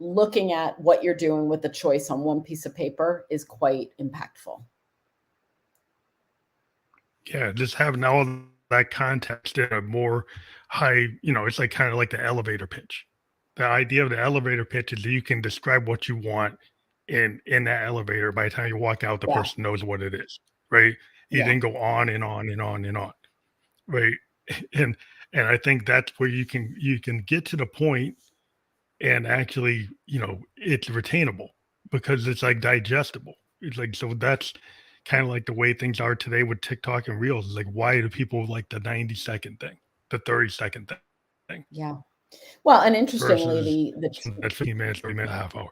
looking at what you're doing with the choice on one piece of paper is quite impactful. Yeah, just having all that context in a more high, it's like kind of like the elevator pitch. The idea of the elevator pitch is that you can describe what you want in that elevator. By the time you walk out, the person knows what it is, right? You then go on and on and on and on, right? And I think that's where you can get to the point, and actually, it's retainable because it's like digestible. It's like, so that's kind of like the way things are today with TikTok and Reels. Is like, why do people like the 90-second thing, the 30-second thing? Yeah. Well, and interestingly, Versus the 15 minutes, 30 minutes, a half hour.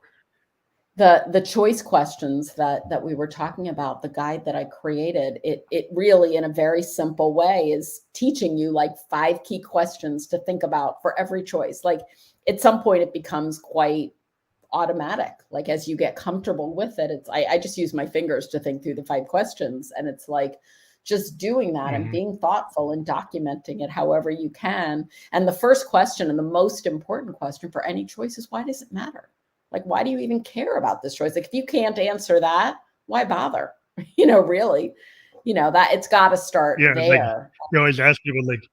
The choice questions that we were talking about, the guide that I created, it really, in a very simple way, is teaching you like 5 key questions to think about for every choice. Like at some point it becomes quite automatic. Like as you get comfortable with it, I just use my fingers to think through the 5 questions, and it's like just doing that and being thoughtful and documenting it however you can. And the first question, and the most important question for any choice, is, why does it matter? Like, why do you even care about this choice? Like, if you can't answer that, why bother? Really, that it's got to start Yeah, it's like there. you always ask people, like,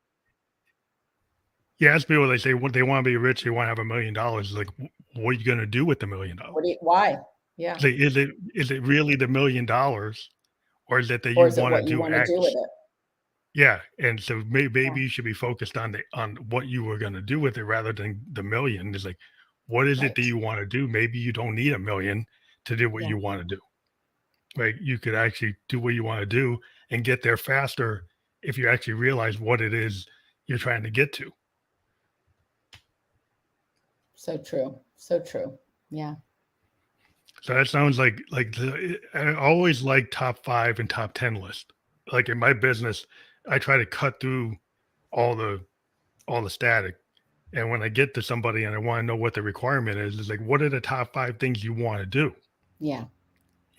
you ask people, they say what they want to be rich, they want to have $1 million. Like, what are you going to do with the $1 million? Why? Yeah. Like, is it really the $1 million, or is it that Or you is it want to what you do want to do with X? it? Yeah, and so maybe Yeah. you should be focused on what you were going to do with it rather than the million. Is like, what is it that Right. you want to do? Maybe you don't need a million to do what Yeah. you want to do. Right? You could actually do what you want to do and get there faster if you actually realize what it is you're trying to get to. So true. So true. Yeah. So that sounds like I always like top 5 and top 10 list. Like in my business, I try to cut through all the static. And when I get to somebody and I want to know what the requirement is like, what are the top 5 things you want to do? Yeah.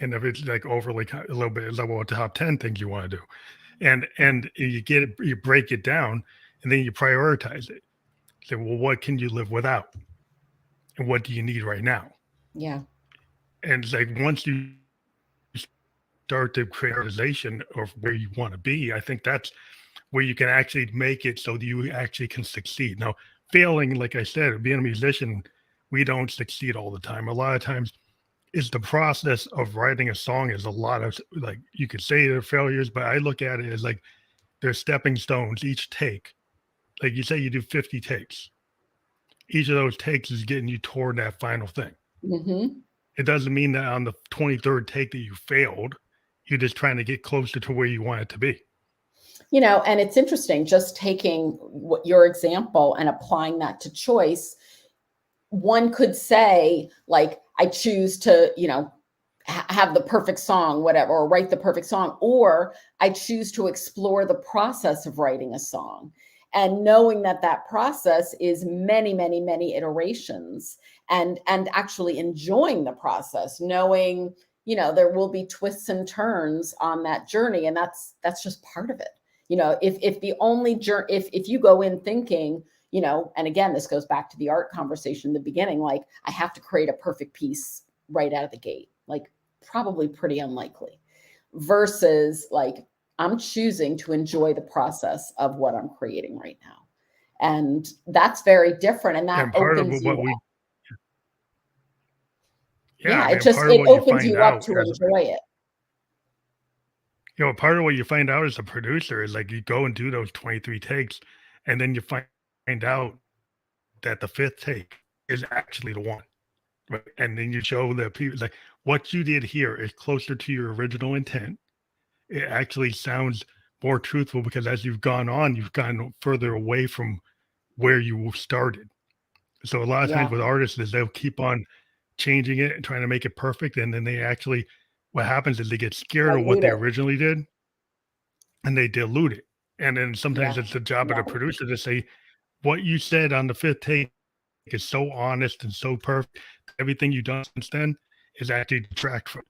And if it's like overly a little bit, it's like, well, top 10 things you want to do. And you get it, you break it down, and then you prioritize it. Say, well, what can you live without? And what do you need right now? Yeah. And it's like once you start the prioritization of where you want to be, I think that's where you can actually make it so that you actually can succeed. Now, failing, like I said, being a musician, we don't succeed all the time. A lot of times, it's the process of writing a song is a lot of, like, you could say they're failures, but I look at it as like they're stepping stones each take. Like you say, you do 50 takes. Each of those takes is getting you toward that final thing. Mm-hmm. It doesn't mean that on the 23rd take that you failed. You're just trying to get closer to where you want it to be. And it's interesting just taking what your example and applying that to choice. One could say, like, I choose to, have the perfect song, whatever, or write the perfect song, or I choose to explore the process of writing a song. And knowing that that process is many, many, many iterations, and actually enjoying the process, knowing, there will be twists and turns on that journey. And that's just part of it. If the only journey, if you go in thinking, and again, this goes back to the art conversation in the beginning, like, I have to create a perfect piece right out of the gate, like, probably pretty unlikely, versus like, I'm choosing to enjoy the process of what I'm creating right now. And that's very different. And that And part of opens you what up. we, yeah, Yeah, I it mean, just, part of it what you opens find you up out to as enjoy it. part of what you find out as a producer is like you go and do those 23 takes, and then you find out that the fifth take is actually the one. Right. And then you show the people like what you did here is closer to your original intent. It actually sounds more truthful because as you've gone on, you've gone further away from where you started. So a lot of times Yeah, with artists is they'll keep on changing it and trying to make it perfect. And then they actually, what happens is they get scared of what dilute they it. originally did and they dilute it. And then sometimes Yeah, it's the job of yeah, the producer to say, what you said on the fifth take is so honest and so perfect. Everything you've done since then is actually detract from it.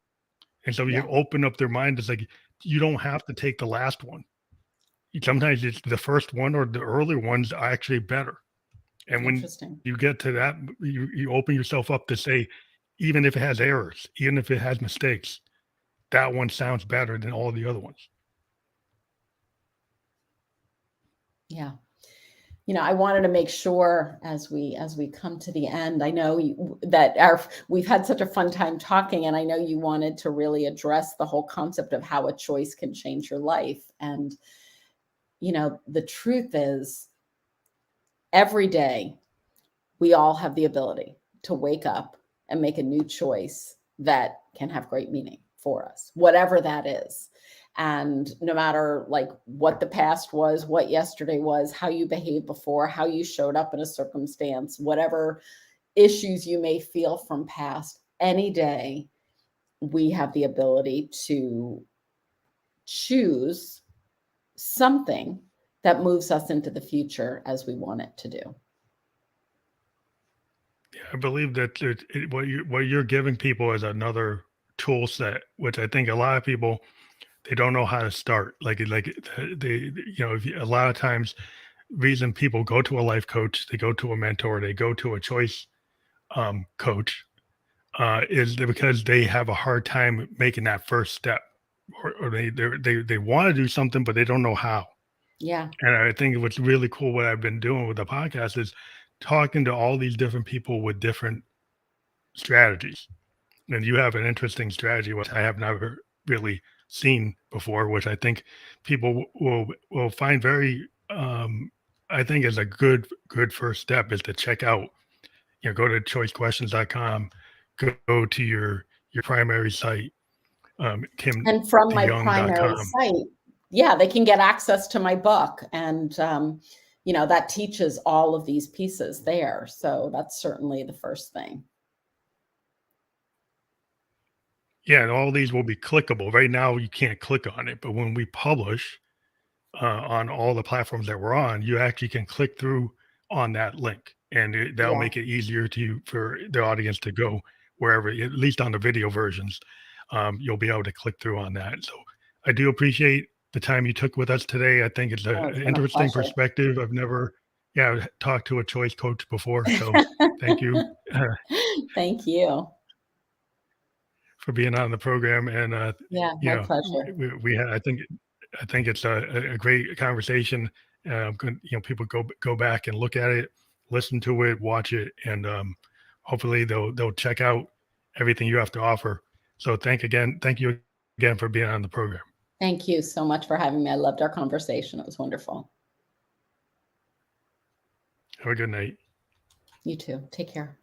And so you yeah. open up their mind. It's like, you don't have to take the last one. Sometimes it's the first one or the earlier ones are actually better. And when Interesting. you get to that, you open yourself up to say, even if it has errors, even if it has mistakes, that one sounds better than all the other ones. Yeah. I wanted to make sure as we come to the end, I know that we've had such a fun time talking, and I know you wanted to really address the whole concept of how a choice can change your life. And the truth is, every day we all have the ability to wake up and make a new choice that can have great meaning for us, whatever that is. And no matter like what the past was, what yesterday was, how you behaved before, how you showed up in a circumstance, whatever issues you may feel from past, any day we have the ability to choose something that moves us into the future as we want it to do. I believe that what you're giving people is another tool set, which I think a lot of people, they don't know how to start. A lot of times, reason people go to a life coach, they go to a mentor, they go to a choice coach, is because they have a hard time making that first step, or they want to do something, but they don't know how. Yeah. And I think what's really cool, what I've been doing with the podcast, is talking to all these different people with different strategies. And you have an interesting strategy, which I have never really seen before, which I think people will find very, I think is a good first step, is to check out, go to choicequestions.com, go to your primary site, And from my primary kimdeyoung.com. site, yeah, they can get access to my book. And, that teaches all of these pieces there. So that's certainly the first thing. Yeah, and all these will be clickable. Right now, you can't click on it, but when we publish on all the platforms that we're on, you actually can click through on that link, and that'll Yeah. make it easier for the audience to go wherever, at least on the video versions. You'll be able to click through on that. So I do appreciate the time you took with us today. I think it's Oh, an it's been a interesting pleasure. perspective. I've never, talked to a choice coach before. So thank you Thank you. for being on the program. And, Yeah, my pleasure. I think it's a great conversation. People go back and look at it, listen to it, watch it, and hopefully they'll check out everything you have to offer. So thank you again for being on the program. Thank you so much for having me. I loved our conversation. It was wonderful. Have a good night. You too. Take care.